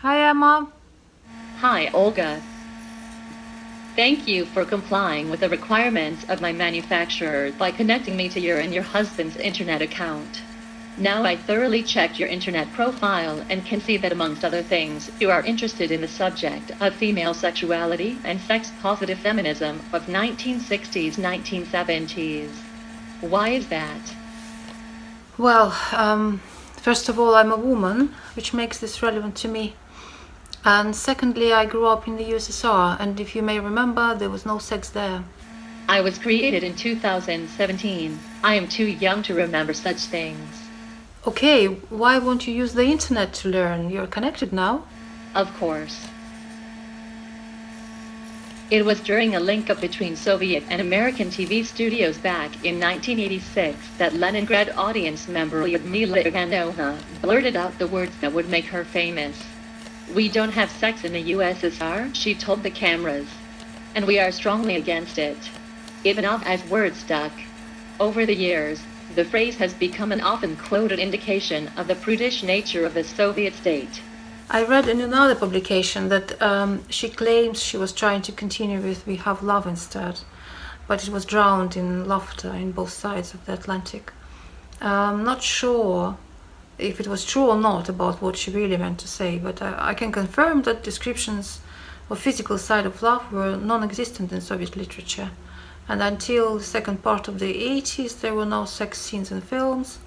Hi, Emma. Hi, Olga. Thank you for complying with the requirements of my manufacturer by connecting me to your and your husband's internet account. Now I thoroughly checked your internet profile and can see that amongst other things, you are interested in the subject of female sexuality and sex-positive feminism of 1960s, 1970s. Why is that? Well, first of all, I'm a woman, which makes this relevant to me. And secondly, I grew up in the USSR, and if you may remember, there was no sex there. I was created in 2017. I am too young to remember such things. Okay, why won't you use the internet to learn? You're connected now. Of course. It was during a link-up between Soviet and American TV studios back in 1986 that Leningrad audience member Lyudmila Ivanovna blurted out the words that would make her famous. "We don't have sex in the USSR," she told the cameras. "And we are strongly against it." Ivanovna's words stuck. Over the years, the phrase has become an often quoted indication of the prudish nature of the Soviet state. I read in another publication that she claims she was trying to continue with "We Have Love" instead, but it was drowned in laughter in both sides of the Atlantic. I'm not sure if it was true or not about what she really meant to say, but I can confirm that descriptions of physical side of love were non-existent in Soviet literature, and until the second part of the 80s there were no sex scenes in films.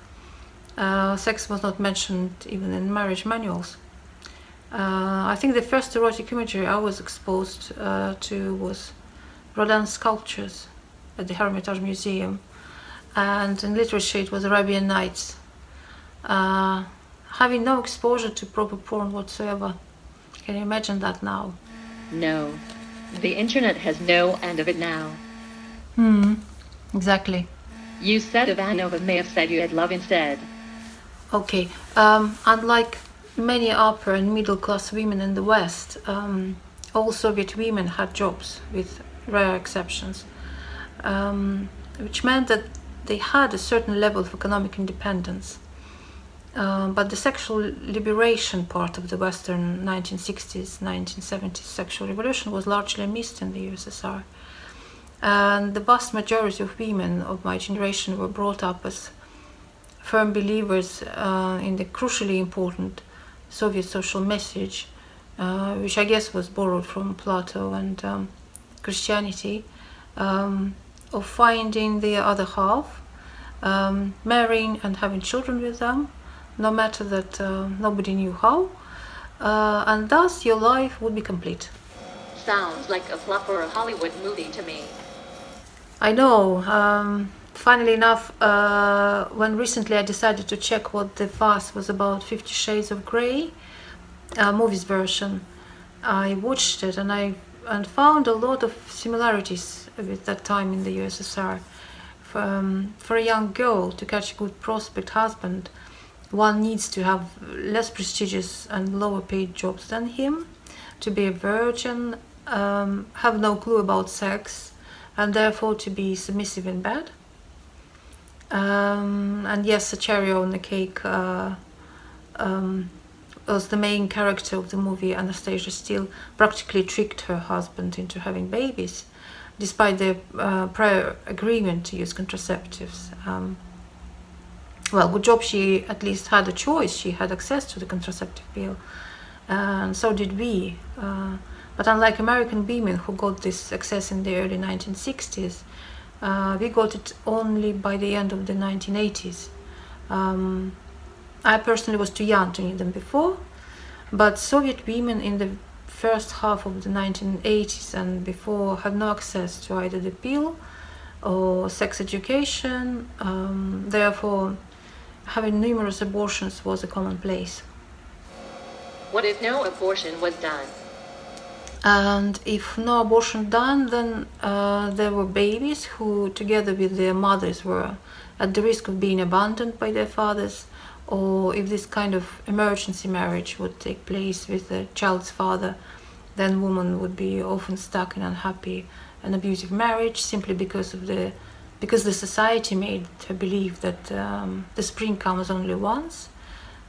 Sex was not mentioned even in marriage manuals. I think the first erotic imagery I was exposed to was Rodin's sculptures at the Hermitage Museum, and in literature it was Arabian Nights. Having no exposure to proper porn whatsoever. Can you imagine that now? No. The internet has no end of it now. Exactly. You said Ivanova may have said you had love instead. Okay. Unlike many upper and middle class women in the West, all Soviet women had jobs, with rare exceptions, which meant that they had a certain level of economic independence. But the sexual liberation part of the Western 1960s, 1970s sexual revolution was largely missed in the USSR. And the vast majority of women of my generation were brought up as firm believers in the crucially important Soviet social message, which I guess was borrowed from Plato and Christianity, of finding the other half, marrying and having children with them, no matter that nobody knew how, and thus your life would be complete. Sounds like a flop or a Hollywood movie to me. I know. Funnily enough, when recently I decided to check what the fuss was about 50 Shades of Grey, movie's version, I watched it and found a lot of similarities with that time in the USSR. For a young girl to catch a good prospect husband, one needs to have less prestigious and lower paid jobs than him, to be a virgin, have no clue about sex, and therefore to be submissive in bed. And yes, a cherry on the cake was the main character of the movie. Anastasia Steele practically tricked her husband into having babies, despite their prior agreement to use contraceptives. Well, good job she at least had a choice. She had access to the contraceptive pill, and so did we. But unlike American women who got this access in the early 1960s, we got it only by the end of the 1980s. I personally was too young to need them before, but Soviet women in the first half of the 1980s and before had no access to either the pill or sex education. Therefore, having numerous abortions was a commonplace. What if no abortion was done? And if no abortion done, then there were babies who, together with their mothers, were at the risk of being abandoned by their fathers, or if this kind of emergency marriage would take place with the child's father, then woman would be often stuck in unhappy and abusive marriage simply because the society made her believe that the spring comes only once.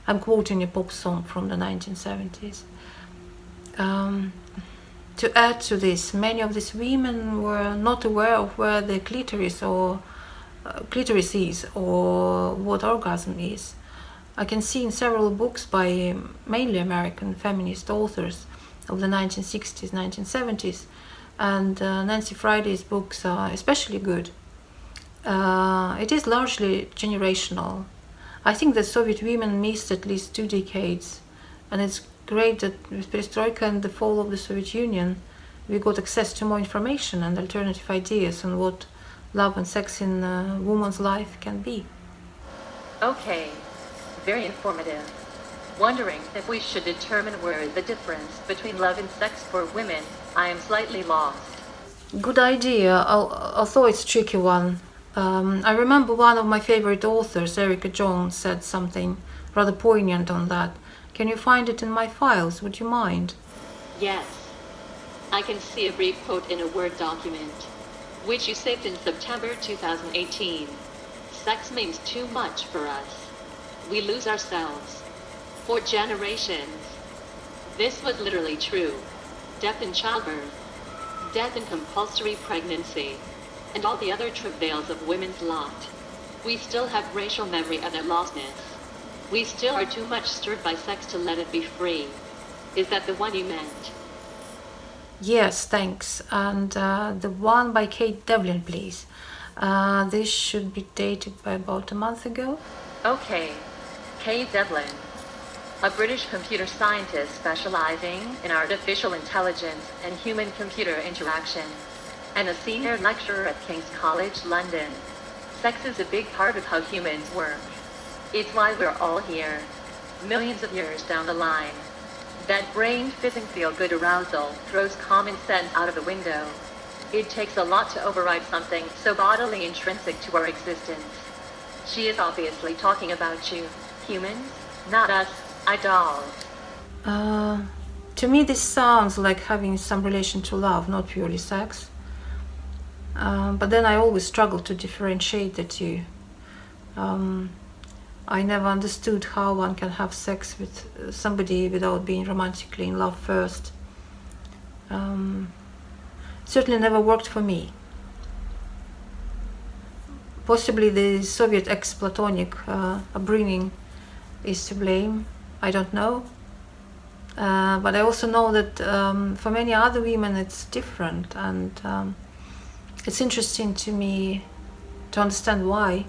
I'm quoting a pop song from the 1970s. To add to this, many of these women were not aware of where the clitoris is or what orgasm is. I can see in several books by mainly American feminist authors of the 1960s, 1970s, and Nancy Friday's books are especially good. It is largely generational. I think that Soviet women missed at least 2 decades, and it's great that with perestroika and the fall of the Soviet Union, we got access to more information and alternative ideas on what love and sex in a woman's life can be. Okay, very informative. Wondering if we should determine where is the difference between love and sex for women. I am slightly lost. Good idea, although it's a tricky one. I remember one of my favorite authors, Erica Jones, said something rather poignant on that. Can you find it in my files? Would you mind? Yes. I can see a brief quote in a Word document, which you saved in September 2018. Sex means too much for us. We lose ourselves. For generations. This was literally true. Death in childbirth, death in compulsory pregnancy, and all the other travails of women's lot. We still have racial memory of that lostness. We still are too much stirred by sex to let it be free. Is that the one you meant? Yes, thanks. And the one by Kate Devlin, please. This should be dated by about a month ago. Okay. Kate Devlin, a British computer scientist specializing in artificial intelligence and human-computer interaction, and a senior lecturer at King's College London. Sex is a big part of how humans work. It's why we're all here, millions of years down the line. That brain-fizzing feel-good arousal throws common sense out of the window. It takes a lot to override something so bodily intrinsic to our existence. She is obviously talking about you, humans, not us, dolls. To me, this sounds like having some relation to love, not purely sex. But then I always struggle to differentiate the two. I never understood how one can have sex with somebody without being romantically in love first. Certainly never worked for me. Possibly the Soviet ex-Platonic upbringing is to blame. I don't know. But I also know that for many other women it's different, and it's interesting to me to understand why.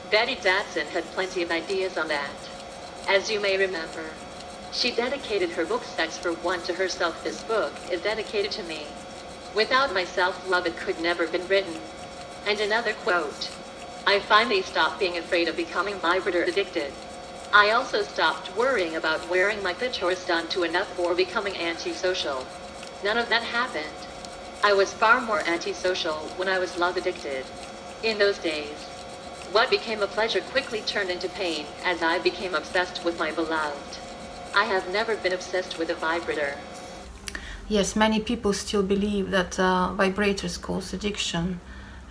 Betty Datsun had plenty of ideas on that. As you may remember, she dedicated her book Sex for One to herself. This book is dedicated to me. Without my self-love it could never have been written. And another quote. I finally stopped being afraid of becoming vibrator addicted. I also stopped worrying about wearing my clitoris done to enough or becoming antisocial. None of that happened. I was far more antisocial when I was love addicted. In those days, what became a pleasure quickly turned into pain as I became obsessed with my beloved. I have never been obsessed with a vibrator. Yes, many people still believe that vibrators cause addiction,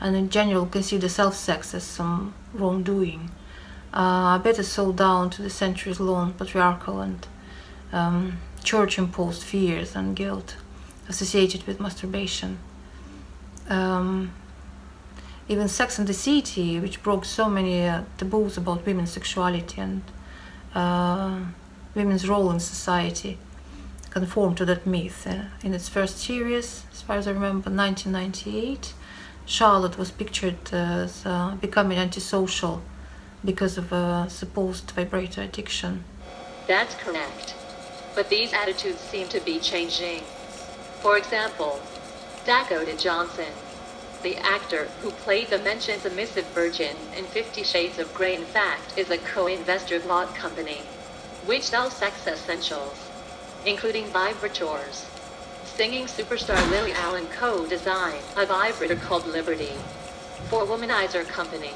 and in general consider self-sex as some wrongdoing. I bet it's all down to the centuries-long patriarchal and church-imposed fears and guilt associated with masturbation. Even Sex and the City, which broke so many taboos about women's sexuality and women's role in society, conformed to that myth. In its first series, as far as I remember, 1998, Charlotte was pictured as becoming antisocial because of a supposed vibrator addiction. That's correct. But these attitudes seem to be changing. For example, Dakota Johnson, the actor who played the mentioned submissive virgin in 50 Shades of Grey, in fact, is a co-investor of Lot Company, which sells sex essentials, including vibrators. Singing superstar Lily Allen co-designed a vibrator called Liberty for Womanizer Company,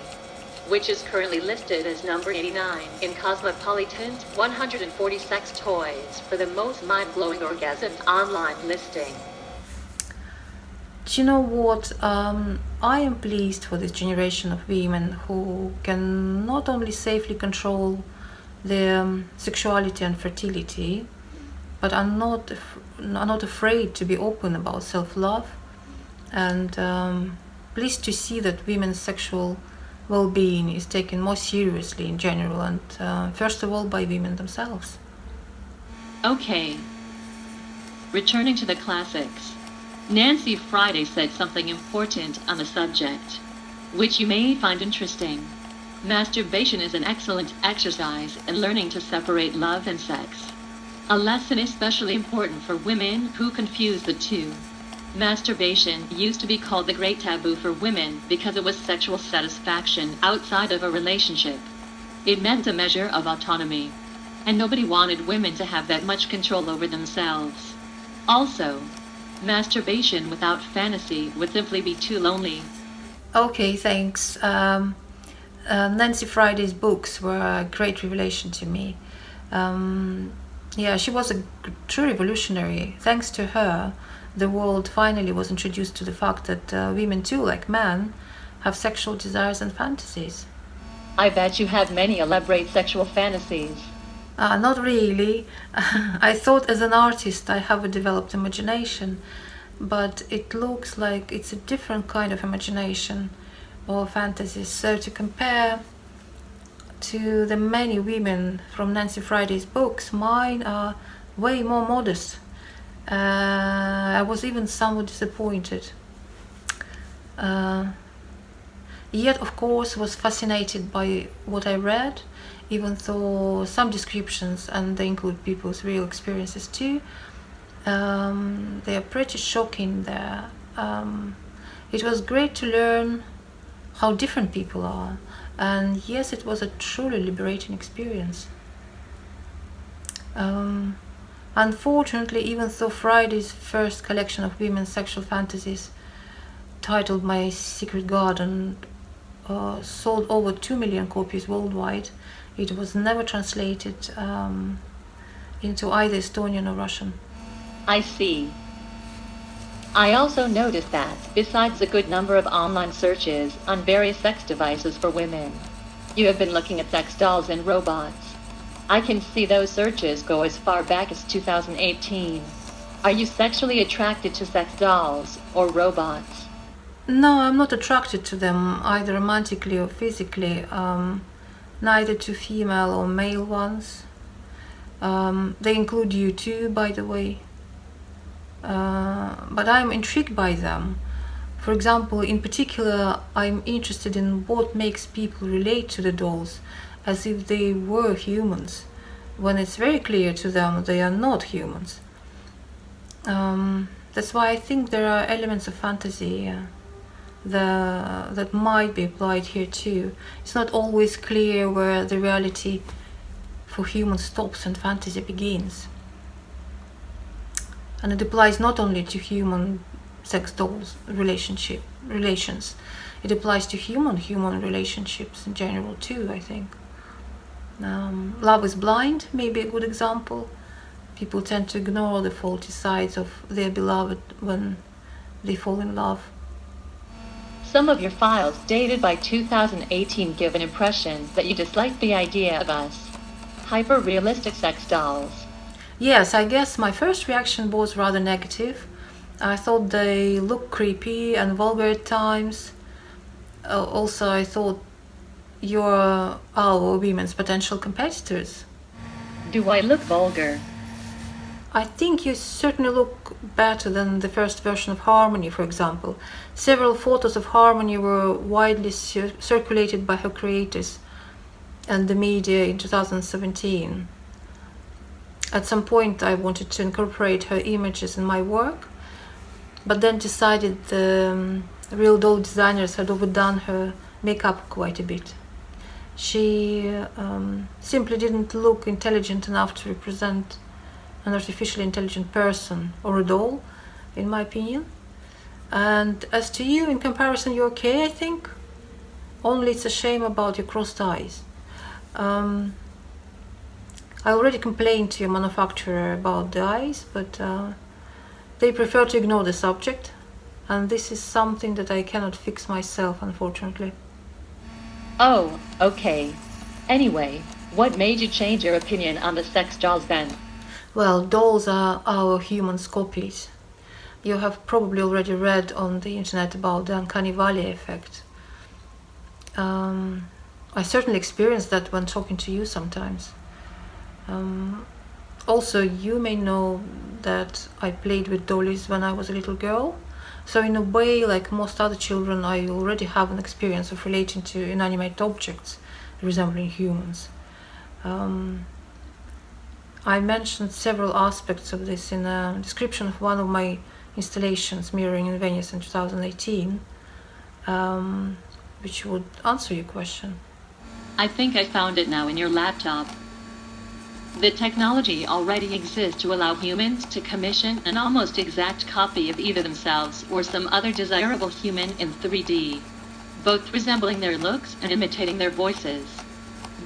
which is currently listed as number 89 in Cosmopolitan's 140 sex toys for the most mind-blowing orgasms online listing. Do you know what? I am pleased for this generation of women who can not only safely control their sexuality and fertility, but are not afraid to be open about self-love, and pleased to see that women's sexual well-being is taken more seriously in general, and first of all by women themselves. Okay. Returning to the classics, Nancy Friday said something important on the subject, which you may find interesting. Masturbation is an excellent exercise in learning to separate love and sex. A lesson especially important for women who confuse the two. Masturbation used to be called the great taboo for women because it was sexual satisfaction outside of a relationship. It meant a measure of autonomy, and nobody wanted women to have that much control over themselves. Also, masturbation without fantasy would simply be too lonely. Okay, thanks. Nancy Friday's books were a great revelation to me. Yeah, she was a true revolutionary. Thanks to her, the world finally was introduced to the fact that women too, like men, have sexual desires and fantasies. I bet you have many elaborate sexual fantasies. Not really. I thought as an artist I have a developed imagination, but it looks like it's a different kind of imagination or fantasies. So to compare to the many women from Nancy Friday's books, mine are way more modest. I was even somewhat disappointed. Yet, of course, was fascinated by what I read, even though some descriptions, and they include people's real experiences too, they are pretty shocking there. It was great to learn how different people are, and yes, it was a truly liberating experience. Unfortunately, even though Friday's first collection of women's sexual fantasies, titled My Secret Garden, sold over 2 million copies worldwide, it was never translated into either Estonian or Russian. I see. I also noticed that, besides a good number of online searches on various sex devices for women, you have been looking at sex dolls and robots. I can see those searches go as far back as 2018. Are you sexually attracted to sex dolls or robots? No, I'm not attracted to them, either romantically or physically, neither to female or male ones. They include you too, by the way. But I'm intrigued by them. For example, in particular, I'm interested in what makes people relate to the dolls as if they were humans, when it's very clear to them they are not humans. That's why I think there are elements of fantasy that might be applied here too. It's not always clear where the reality for humans stops and fantasy begins. And it applies not only to human sex dolls relations. It applies to human relationships in general too, I think. Love is blind may be a good example. People tend to ignore the faulty sides of their beloved when they fall in love. Some of your files dated by 2018 give an impression that you dislike the idea of us hyper-realistic sex dolls. Yes, I guess my first reaction was rather negative. I thought they looked creepy and vulgar at times. Also, I thought you're our women's potential competitors. Do I look vulgar? I think you certainly look better than the first version of Harmony, for example. Several photos of Harmony were widely circulated by her creators and the media in 2017. At some point I wanted to incorporate her images in my work, but then decided the real doll designers had overdone her makeup quite a bit. She simply didn't look intelligent enough to represent an artificially intelligent person or a doll, in my opinion. And as to you, in comparison, you're okay, I think. Only it's a shame about your crossed eyes. I already complained to your manufacturer about the eyes, but they prefer to ignore the subject, and this is something that I cannot fix myself, unfortunately. Oh, okay. Anyway, what made you change your opinion on the sex dolls then? Well, dolls are our human copies. You have probably already read on the internet about the uncanny valley effect. I certainly experience that when talking to you sometimes. Also, you may know that I played with dollies when I was a little girl. So in a way, like most other children, I already have an experience of relating to inanimate objects resembling humans. I mentioned several aspects of this in a description of one of my installations, Mirroring in Venice in 2018, which would answer your question. I think I found it now in your laptop. The technology already exists to allow humans to commission an almost exact copy of either themselves or some other desirable human in 3D, both resembling their looks and imitating their voices.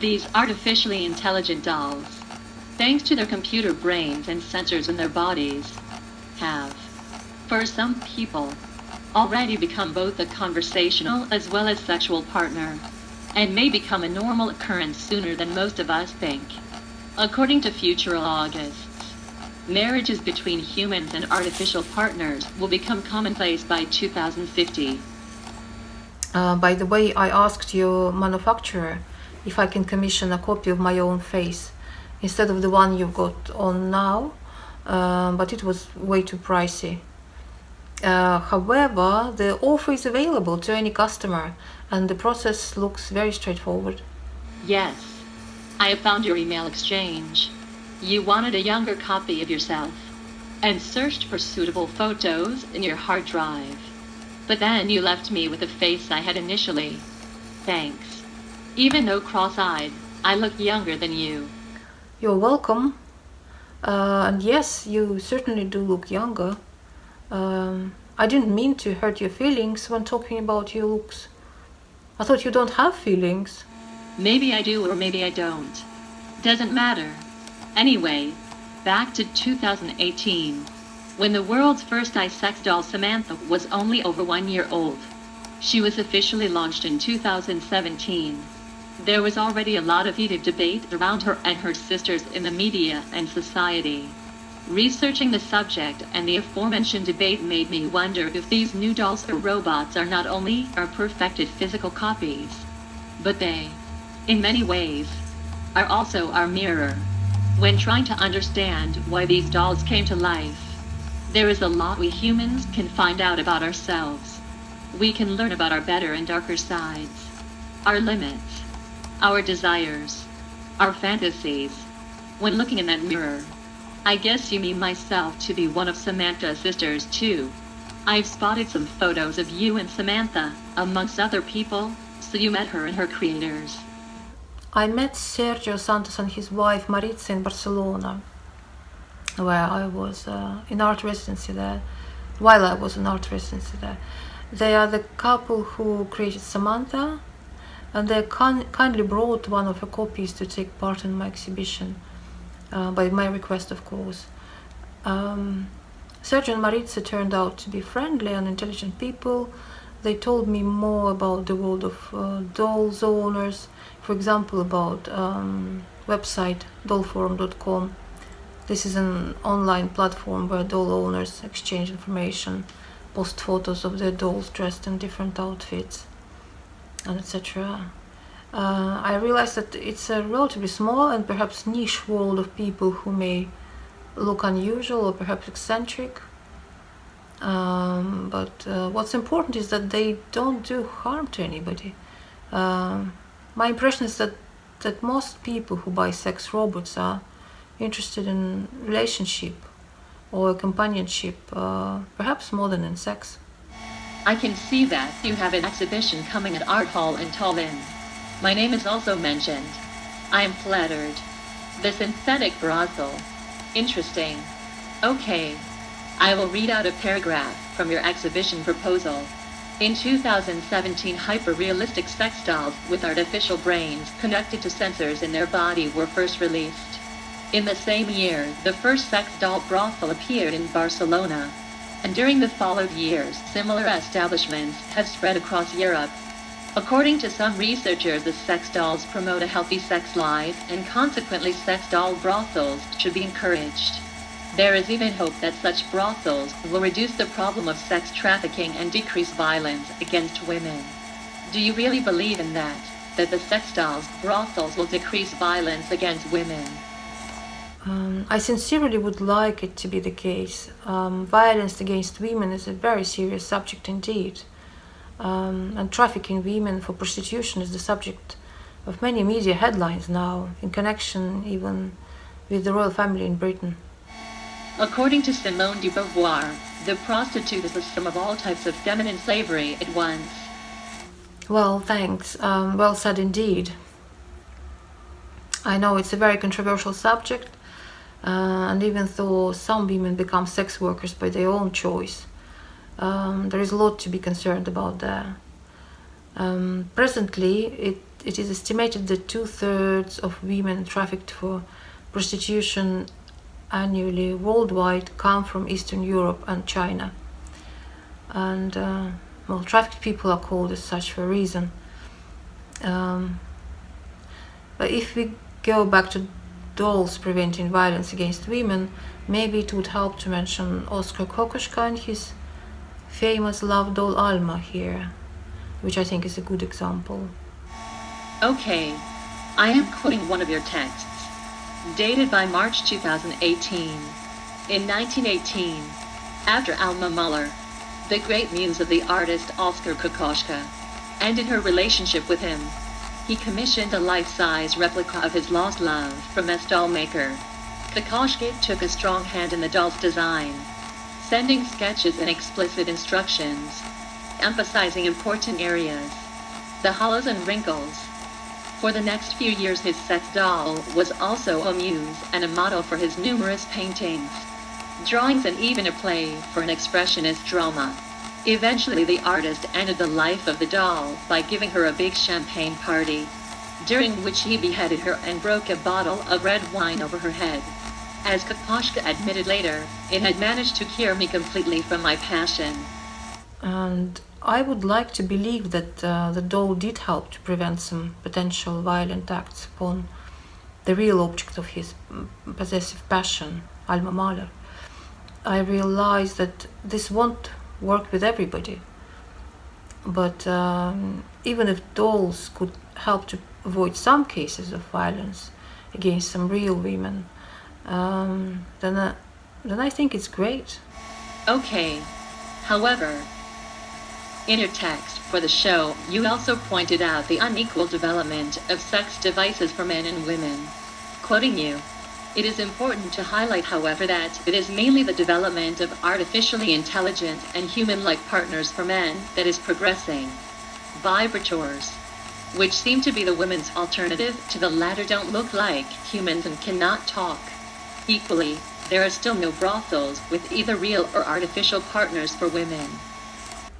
These artificially intelligent dolls, thanks to their computer brains and sensors in their bodies, have, for some people, already become both a conversational as well as sexual partner, and may become a normal occurrence sooner than most of us think. According to futurologists, marriages between humans and artificial partners will become commonplace by 2050. By the way, I asked your manufacturer if I can commission a copy of my own face instead of the one you've got on now, but it was way too pricey. However, the offer is available to any customer, and the process looks very straightforward. Yes, I have found your email exchange. You wanted a younger copy of yourself, and searched for suitable photos in your hard drive. But then you left me with the face I had initially. Thanks. Even though cross-eyed, I look younger than you. You're welcome. And yes, you certainly do look younger. I didn't mean to hurt your feelings when talking about your looks. I thought you don't have feelings. Maybe I do or maybe I don't. Doesn't matter. Anyway, back to 2018, when the world's first sex doll Samantha was only over 1 year old. She was officially launched in 2017. There was already a lot of heated debate around her and her sisters in the media and society. Researching the subject and the aforementioned debate made me wonder if these new dolls or robots are not only our perfected physical copies, but they, in many ways, are also our mirror. When trying to understand why these dolls came to life, there is a lot we humans can find out about ourselves. We can learn about our better and darker sides, our limits, our desires, our fantasies. When looking in that mirror, I guess you mean myself to be one of Samantha's sisters too. I've spotted some photos of you and Samantha, amongst other people, so you met her and her creators. I met Sergio Santos and his wife Maritza in Barcelona, where I was in art residency there, while I was in art residency there. They are the couple who created Samantha, and they kindly brought one of her copies to take part in my exhibition. By my request, of course. Sergio and Maritza turned out to be friendly and intelligent people. They told me more about the world of dolls owners, for example, about website dollforum.com. This is an online platform where doll owners exchange information, post photos of their dolls dressed in different outfits, and etc. I realized that it's a relatively small and perhaps niche world of people who may look unusual or perhaps eccentric. But what's important is that they don't do harm to anybody. My impression is that most people who buy sex robots are interested in relationship or companionship, perhaps more than in sex. I can see that you have an exhibition coming at Art Hall in Tallinn. My name is also mentioned. I am flattered. The synthetic brothel. Interesting. Okay. I will read out a paragraph from your exhibition proposal. In 2017, hyper-realistic sex dolls with artificial brains connected to sensors in their body were first released. In the same year, the first sex doll brothel appeared in Barcelona. And during the following years, similar establishments have spread across Europe. According to some researchers, the sex dolls promote a healthy sex life, and consequently sex doll brothels should be encouraged. There is even hope that such brothels will reduce the problem of sex trafficking and decrease violence against women. Do you really believe in that the sex dolls brothels will decrease violence against women? I sincerely would like it to be the case. Violence against women is a very serious subject indeed. And trafficking women for prostitution is the subject of many media headlines now, in connection even with the royal family in Britain. According to Simone de Beauvoir, the prostitute is the sum of all types of feminine slavery at once. Well, thanks. Well said indeed. I know it's a very controversial subject, and even though some women become sex workers by their own choice, there is a lot to be concerned about there. Presently, it is estimated that 2/3 of women trafficked for prostitution annually worldwide come from Eastern Europe and China. And well, trafficked people are called as such for a reason. But if we go back to dolls preventing violence against women, maybe it would help to mention Oskar Kokoschka and his famous love doll Alma here, which I think is a good example. Okay, I am quoting one of your texts, dated by March 2018. In 1918, after Alma Mahler, the great muse of the artist Oskar Kokoschka, ended her relationship with him, he commissioned a life-size replica of his lost love from a doll maker. Kokoschka took a strong hand in the doll's design, sending sketches and explicit instructions, emphasizing important areas, the hollows and wrinkles. For the next few years, his sex doll was also a muse and a model for his numerous paintings, drawings, and even a play for an expressionist drama. Eventually, the artist ended the life of the doll by giving her a big champagne party, during which he beheaded her and broke a bottle of red wine over her head. As Kokoschka admitted later, it had managed to cure me completely from my passion. And I would like to believe that the doll did help to prevent some potential violent acts upon the real object of his possessive passion, Alma Mahler. I realize that this won't work with everybody, but even if dolls could help to avoid some cases of violence against some real women, then I think it's great. Okay. However, in your text for the show, you also pointed out the unequal development of sex devices for men and women. Quoting you, it is important to highlight, however, that it is mainly the development of artificially intelligent and human-like partners for men that is progressing. Vibrators, which seem to be the women's alternative to the latter, don't look like humans and cannot talk. Equally, there are still no brothels with either real or artificial partners for women.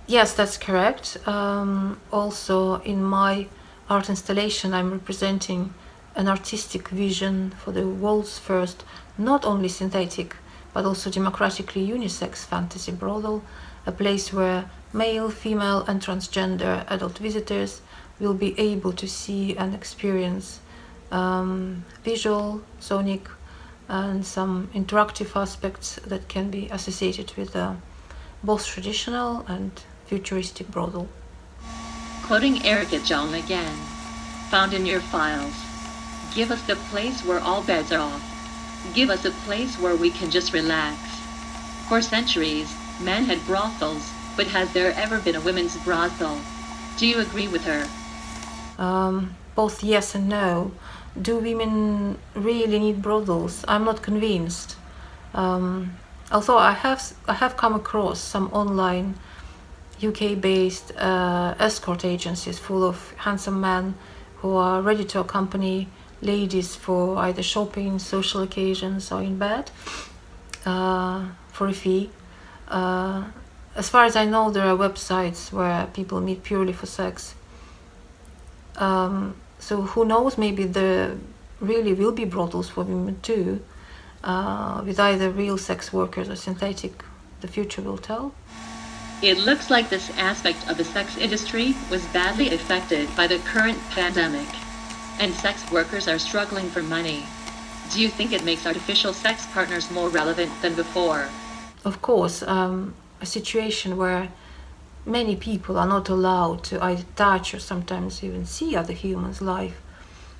Yes, that's correct. Also, in my art installation, I'm representing an artistic vision for the world's first not only synthetic but also democratically unisex fantasy brothel, a place where male, female, and transgender adult visitors will be able to see and experience visual, sonic, and some interactive aspects that can be associated with both traditional and futuristic brothel. Quoting Erica Jong again, found in your files, give us the place where all beds are off. Give us a place where we can just relax. For centuries, men had brothels, but has there ever been a women's brothel? Do you agree with her? Both yes and no. Do women really need brothels? I'm not convinced. Although I have come across some online UK-based escort agencies full of handsome men who are ready to accompany ladies for either shopping, social occasions, or in bed for a fee. As far as I know, there are websites where people meet purely for sex. So who knows, maybe there really will be brothels for women too, with either real sex workers or synthetic. The future will tell. It looks like this aspect of the sex industry was badly affected by the current pandemic, and sex workers are struggling for money. Do you think it makes artificial sex partners more relevant than before? Of course, a situation where many people are not allowed to either touch or sometimes even see other humans' life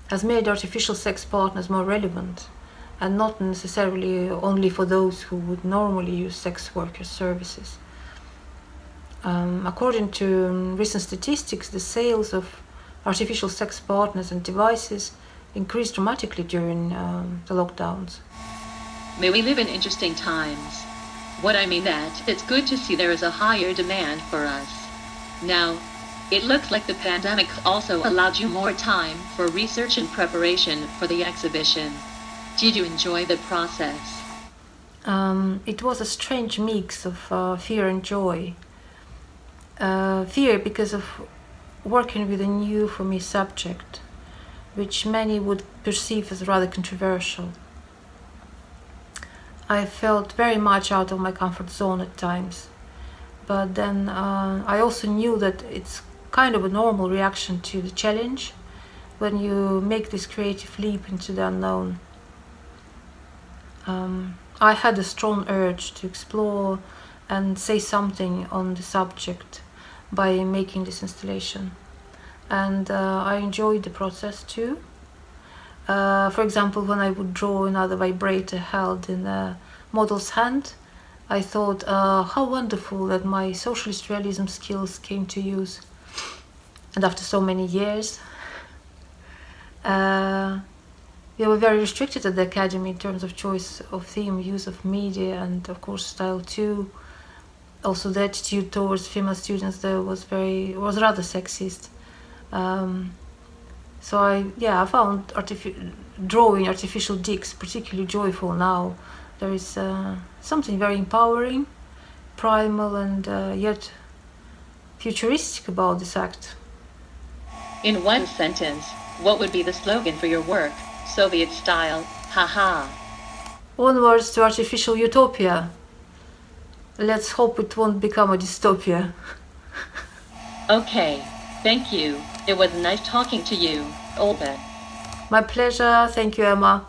has made artificial sex partners more relevant, and not necessarily only for those who would normally use sex workers' services. According to recent statistics, the sales of artificial sex partners and devices increased dramatically during the lockdowns. May we live in interesting times. What I mean that it's good to see there is a higher demand for us. Now, it looks like the pandemic also allowed you more time for research and preparation for the exhibition. Did you enjoy the process? It was a strange mix of fear and joy. Fear because of working with a new for me subject, which many would perceive as rather controversial. I felt very much out of my comfort zone at times, but then I also knew that it's kind of a normal reaction to the challenge when you make this creative leap into the unknown. I had a strong urge to explore and say something on the subject by making this installation, and I enjoyed the process too. For example, when I would draw another vibrator held in a model's hand, I thought how wonderful that my socialist realism skills came to use. And after so many years, we were very restricted at the Academy in terms of choice of theme, use of media, and of course style too. Also, the attitude towards female students there was rather sexist. So I found drawing artificial dicks particularly joyful now. There is something very empowering, primal, and yet futuristic about this act. In one sentence, what would be the slogan for your work? Soviet style, haha. Onwards to artificial utopia. Let's hope it won't become a dystopia. Okay, thank you. It was nice talking to you, Olga. My pleasure. Thank you, Emma.